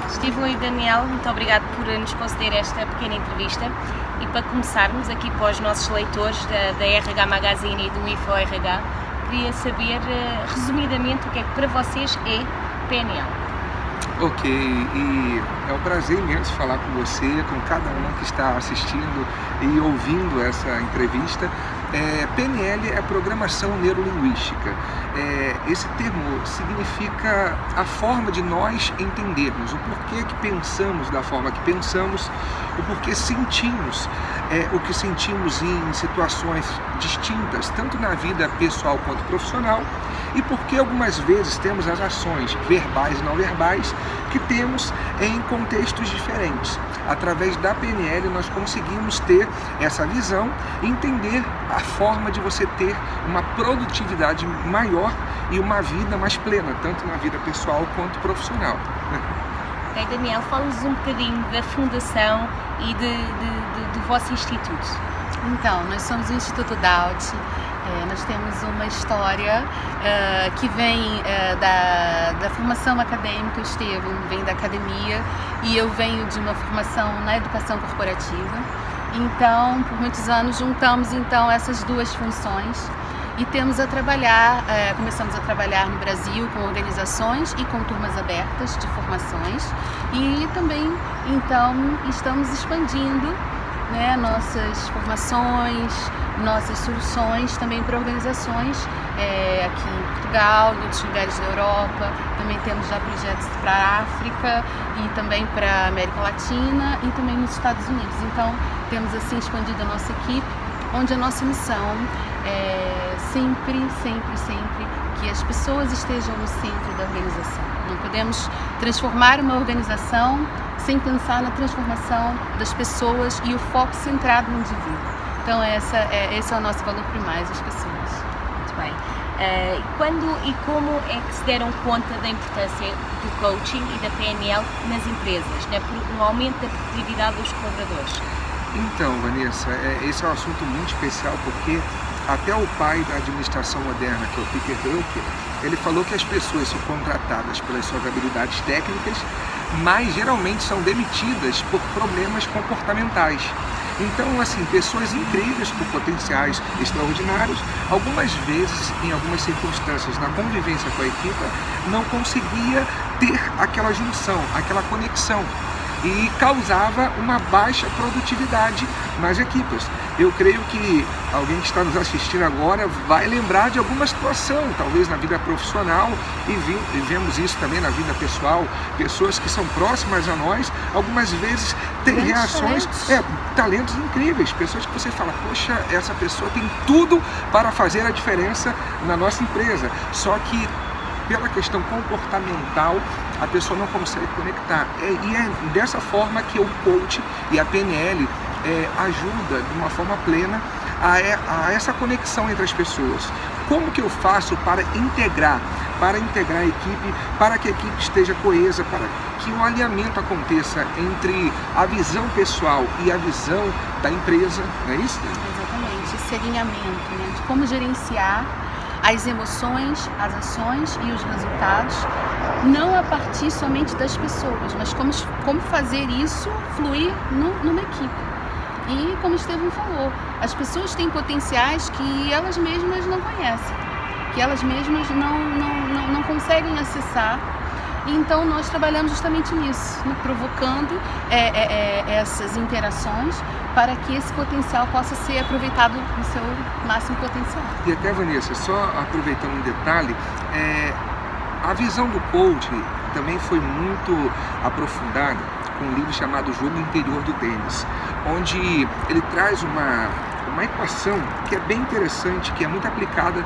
Estímulo e Daniel, muito obrigado por nos conceder esta pequena entrevista. E para começarmos aqui para os nossos leitores da RH Magazine e do InfoRH, queria saber resumidamente o que é que para vocês é PNL. Ok, e é um prazer imenso falar com você, com cada um que está assistindo e ouvindo essa entrevista. PNL é Programação Neurolinguística. Esse termo significa a forma de nós entendermos, o porquê que pensamos da forma que pensamos, o porquê sentimos o que sentimos em situações distintas, tanto na vida pessoal quanto profissional, e porque algumas vezes temos as ações verbais e não verbais que temos em contextos diferentes. Através da PNL nós conseguimos ter essa visão e entender a forma de você ter uma produtividade maior e uma vida mais plena, tanto na vida pessoal quanto profissional. Ok, Daniel, fala-nos um bocadinho da fundação e do vosso instituto. Então, nós somos o Instituto Daut. Nós temos uma história que vem da formação acadêmica. O Estevão vem da academia e eu venho de uma formação na educação corporativa. Então, por muitos anos juntamos então essas duas funções e começamos a trabalhar no Brasil com organizações e com turmas abertas de formações e também então estamos expandindo, né, nossas formações, nossas soluções também para organizações aqui em Portugal, em outros lugares da Europa. Também temos já projetos para a África e também para a América Latina e também nos Estados Unidos. Então temos assim expandido a nossa equipe, onde a nossa missão é sempre que as pessoas estejam no centro da organização. Não podemos transformar uma organização sem pensar na transformação das pessoas e o foco centrado no indivíduo. Então esse é o nosso valor primário, as pessoas. Muito bem. Quando e como é que se deram conta da importância do coaching e da PNL nas empresas, né, no aumento da produtividade dos colaboradores? Então, Vanessa, esse é um assunto muito especial porque até o pai da administração moderna, que é o Peter Drucker, ele falou que as pessoas são contratadas pelas suas habilidades técnicas, mas geralmente são demitidas por problemas comportamentais. Então, assim, pessoas incríveis com potenciais extraordinários, algumas vezes, em algumas circunstâncias, na convivência com a equipe, não conseguia ter aquela junção, aquela conexão, e causava uma baixa produtividade nas equipes. Eu creio que alguém que está nos assistindo agora vai lembrar de alguma situação, talvez na vida profissional, e vemos isso também na vida pessoal, pessoas que são próximas a nós, algumas vezes têm reações, talentos incríveis, pessoas que você fala, poxa, essa pessoa tem tudo para fazer a diferença na nossa empresa, só que pela questão comportamental, a pessoa não consegue conectar. E é dessa forma que o coach e a PNL ajuda de uma forma plena a essa conexão entre as pessoas. Como que eu faço para integrar a equipe, para que a equipe esteja coesa, para que o alinhamento aconteça entre a visão pessoal e a visão da empresa, não é isso? Exatamente, esse alinhamento, né, de como gerenciar as emoções, as ações e os resultados, não a partir somente das pessoas, mas como fazer isso fluir numa equipe. E como o Estevão falou, as pessoas têm potenciais que elas mesmas não conhecem, que elas mesmas não conseguem acessar. E então nós trabalhamos justamente nisso, né, provocando essas interações para que esse potencial possa ser aproveitado no seu máximo potencial. E até, Vanessa, só aproveitando um detalhe, a visão do coach também foi muito aprofundada com um livro chamado Jogo Interior do Tênis, onde ele traz uma equação que é bem interessante, que é muito aplicada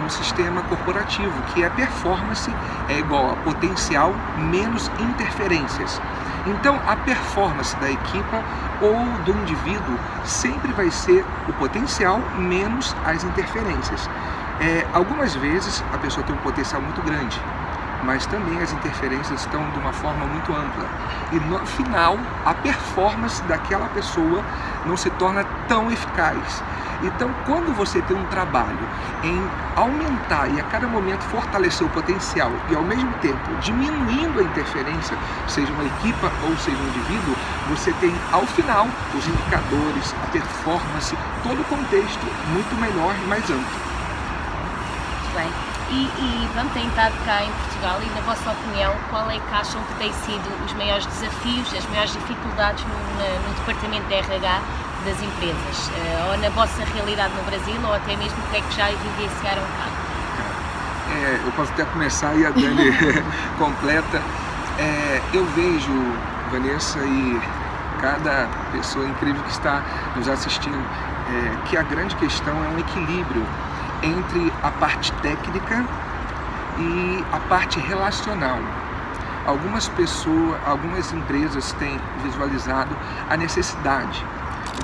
no sistema corporativo, que é performance é igual a potencial menos interferências. Então, a performance da equipa ou do indivíduo sempre vai ser o potencial menos as interferências. Algumas vezes a pessoa tem um potencial muito grande, mas também as interferências estão de uma forma muito ampla. E no final, a performance daquela pessoa não se torna tão eficaz. Então, quando você tem um trabalho em aumentar e a cada momento fortalecer o potencial e ao mesmo tempo diminuindo a interferência, seja uma equipa ou seja um indivíduo, você tem ao final os indicadores, a performance, todo o contexto muito melhor e mais amplo. Muito bem. E pronto, tem estado cá em Portugal e, na vossa opinião, qual é que acham que têm sido os maiores desafios, as maiores dificuldades no departamento de RH das empresas? Ou na vossa realidade no Brasil, ou até mesmo o que é que já evidenciaram cá? Eu posso até começar e a Dani completa. Eu vejo, Vanessa, e cada pessoa incrível que está nos assistindo, que a grande questão é um equilíbrio entre a parte técnica e a parte relacional. Algumas pessoas, algumas empresas têm visualizado a necessidade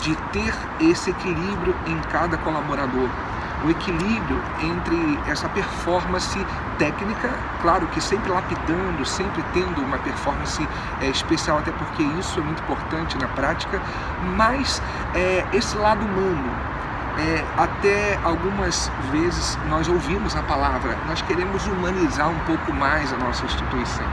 de ter esse equilíbrio em cada colaborador. O equilíbrio entre essa performance técnica, claro que sempre lapidando, sempre tendo uma performance especial, até porque isso é muito importante na prática, mas esse lado humano. Até algumas vezes nós ouvimos a palavra, nós queremos humanizar um pouco mais a nossa instituição,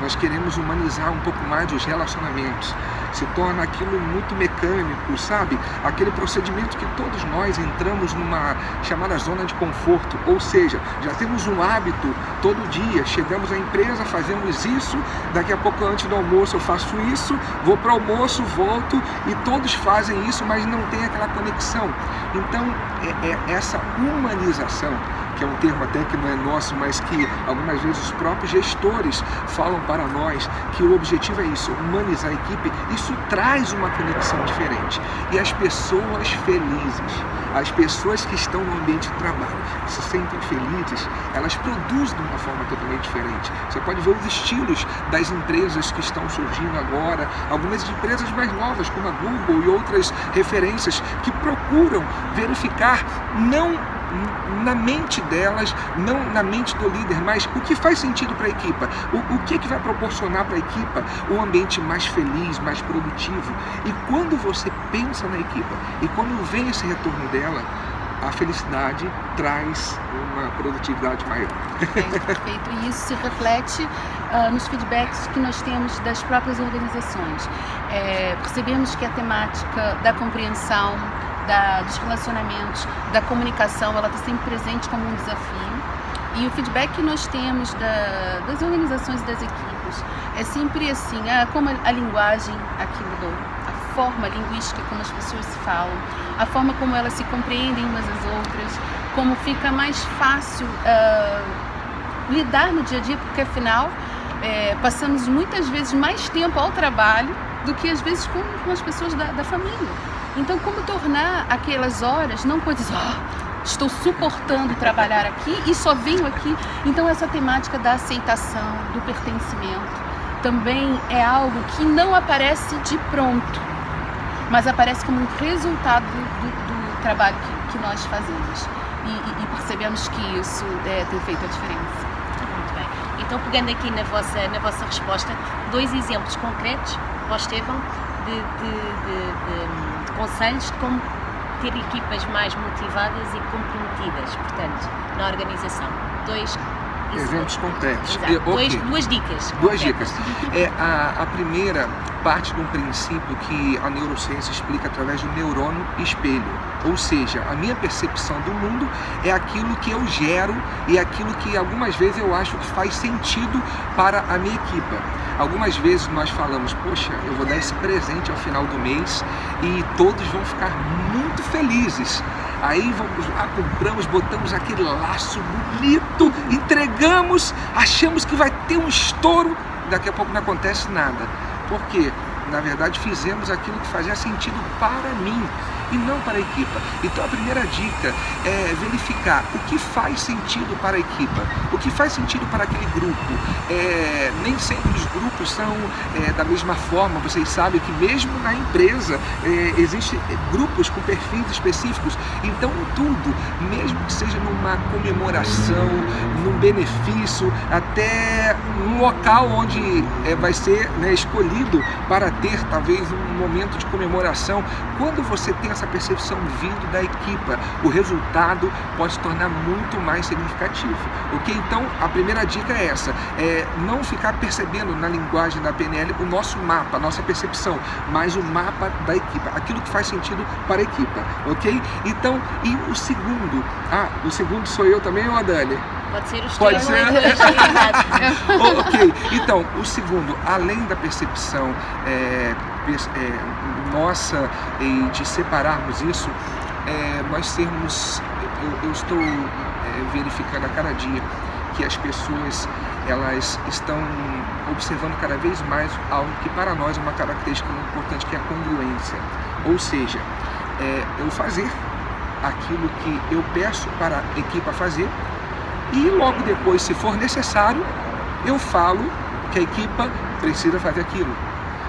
nós queremos humanizar um pouco mais os relacionamentos, se torna aquilo muito mecânico, sabe? Aquele procedimento que todos nós entramos numa chamada zona de conforto, ou seja, já temos um hábito todo dia, chegamos à empresa, fazemos isso, daqui a pouco antes do almoço eu faço isso, vou para o almoço, volto e todos fazem isso, mas não tem aquela conexão. Então, essa humanização, que é um termo até que não é nosso, mas que algumas vezes os próprios gestores falam para nós que o objetivo é isso, humanizar a equipe, isso traz uma conexão diferente. E as pessoas felizes, as pessoas que estão no ambiente de trabalho, que se sentem felizes, elas produzem de uma forma totalmente diferente. Você pode ver os estilos das empresas que estão surgindo agora, algumas empresas mais novas, como a Google e outras referências, que procuram verificar não na mente delas, não na mente do líder, mas o que faz sentido para a equipa, o que vai proporcionar para a equipa um ambiente mais feliz, mais produtivo. E quando você pensa na equipa e quando vem esse retorno dela, a felicidade traz uma produtividade maior. Perfeito. E isso se reflete nos feedbacks que nós temos das próprias organizações. Percebemos que a temática da compreensão, dos relacionamentos, da comunicação, ela está sempre presente como um desafio. E o feedback que nós temos das organizações e das equipes é sempre assim, como a linguagem aqui mudou, a forma linguística como as pessoas se falam, a forma como elas se compreendem umas às outras, como fica mais fácil lidar no dia a dia, porque afinal passamos muitas vezes mais tempo ao trabalho do que às vezes com as pessoas da família. Então, como tornar aquelas horas não coisas, estou suportando trabalhar aqui e só venho aqui. Então, essa temática da aceitação, do pertencimento, também é algo que não aparece de pronto, mas aparece como um resultado do trabalho que nós fazemos. E percebemos que isso tem feito a diferença. Muito bem. Então, pegando aqui na vossa resposta, 2 exemplos concretos, para o Estevão, de conselhos de como ter equipas mais motivadas e comprometidas, portanto, na organização. 2 exemplos concretos. Okay. Duas dicas. Duas dicas. A primeira parte de um princípio que a neurociência explica através do neurônio espelho. Ou seja, a minha percepção do mundo é aquilo que eu gero e aquilo que algumas vezes eu acho que faz sentido para a minha equipa. Algumas vezes nós falamos, poxa, eu vou dar esse presente ao final do mês e todos vão ficar muito felizes. Aí vamos lá, compramos, botamos aquele laço bonito, entregamos, achamos que vai ter um estouro, daqui a pouco não acontece nada. Por quê? Na verdade, fizemos aquilo que fazia sentido para mim e não para a equipa. Então, a primeira dica é verificar o que faz sentido para a equipa, o que faz sentido para aquele grupo. Nem sempre os grupos são da mesma forma. Vocês sabem que mesmo na empresa existem grupos com perfis específicos. Então, tudo, mesmo que seja numa comemoração, num benefício, até um local onde vai ser escolhido para ter talvez um momento de comemoração, quando você tem essa essa percepção vindo da equipa, o resultado pode se tornar muito mais significativo, ok? Então, a primeira dica é essa, não ficar percebendo na linguagem da PNL o nosso mapa, a nossa percepção, mas o mapa da equipa, aquilo que faz sentido para a equipa, ok? Então, e o segundo sou eu também ou a Dani? Pode ser os Pode três. ser. Ok, então, o segundo, além da percepção nossa e de separarmos isso, nós sermos, eu estou verificando a cada dia que as pessoas, elas estão observando cada vez mais algo que para nós é uma característica muito importante, que é a congruência, ou seja, eu fazer aquilo que eu peço para a equipa fazer e logo depois, se for necessário, eu falo que a equipa precisa fazer aquilo.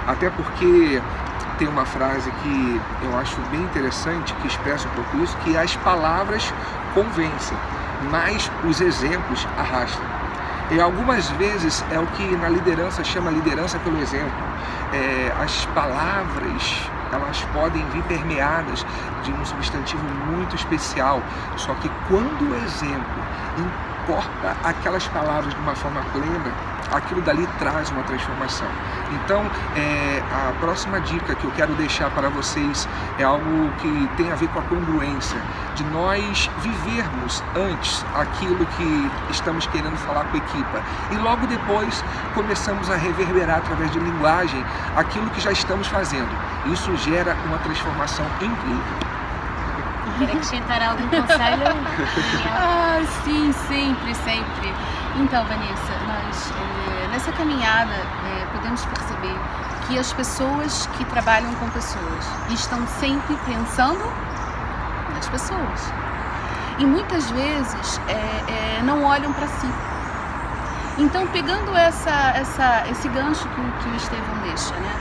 Até porque tem uma frase que eu acho bem interessante, que expressa um pouco isso, que as palavras convencem, mas os exemplos arrastam. E algumas vezes é o que na liderança chama liderança pelo exemplo. As palavras, elas podem vir permeadas de um substantivo muito especial, só que quando o exemplo incorpora aquelas palavras de uma forma plena, aquilo dali traz uma transformação. Então, a próxima dica que eu quero deixar para vocês é algo que tem a ver com a congruência, de nós vivermos antes aquilo que estamos querendo falar com a equipa e logo depois começamos a reverberar através de linguagem aquilo que já estamos fazendo. Isso gera uma transformação incrível. Quer acrescentar algum conselho? Sim, sempre. Então, Vanessa, nós nessa caminhada podemos perceber que as pessoas que trabalham com pessoas estão sempre pensando nas pessoas e muitas vezes não olham para si. Então, pegando esse gancho que o Estevão deixa, né?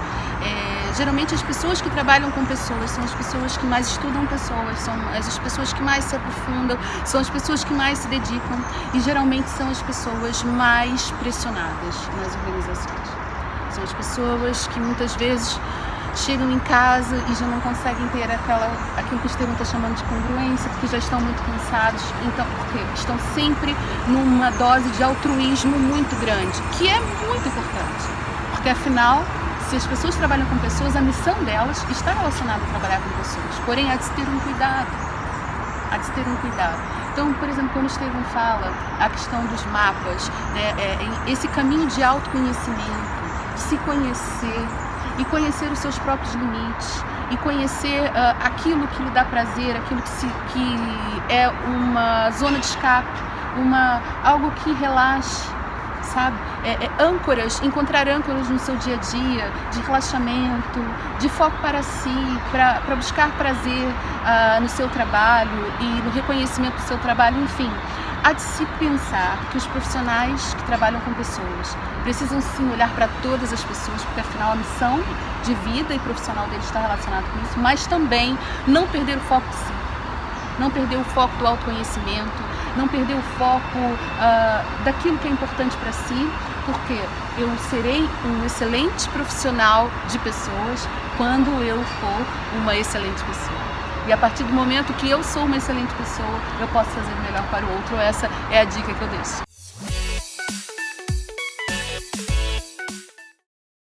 Geralmente as pessoas que trabalham com pessoas são as pessoas que mais estudam pessoas, são as pessoas que mais se aprofundam, são as pessoas que mais se dedicam e geralmente são as pessoas mais pressionadas nas organizações. São as pessoas que muitas vezes chegam em casa e já não conseguem ter aquilo que o Estevão está chamando de congruência, porque já estão muito cansados, então, porque estão sempre numa dose de altruísmo muito grande, que é muito importante, porque afinal, se as pessoas trabalham com pessoas, a missão delas está relacionada a trabalhar com pessoas, porém há de se ter um cuidado, Então, por exemplo, quando o Estevão fala a questão dos mapas, né, esse caminho de autoconhecimento, de se conhecer e conhecer os seus próprios limites e conhecer aquilo que lhe dá prazer, aquilo que é uma zona de escape, algo que relaxe, sabe? Encontrar âncoras no seu dia a dia, de relaxamento, de foco para si, para buscar prazer no seu trabalho e no reconhecimento do seu trabalho, enfim. Há de se pensar que os profissionais que trabalham com pessoas precisam sim olhar para todas as pessoas, porque afinal a missão de vida e profissional deles está relacionada com isso, mas também não perder o foco de si, não perder o foco do autoconhecimento, não perder o foco daquilo que é importante para si, porque eu serei um excelente profissional de pessoas quando eu for uma excelente pessoa. E a partir do momento que eu sou uma excelente pessoa, eu posso fazer o melhor para o outro. Essa é a dica que eu deixo.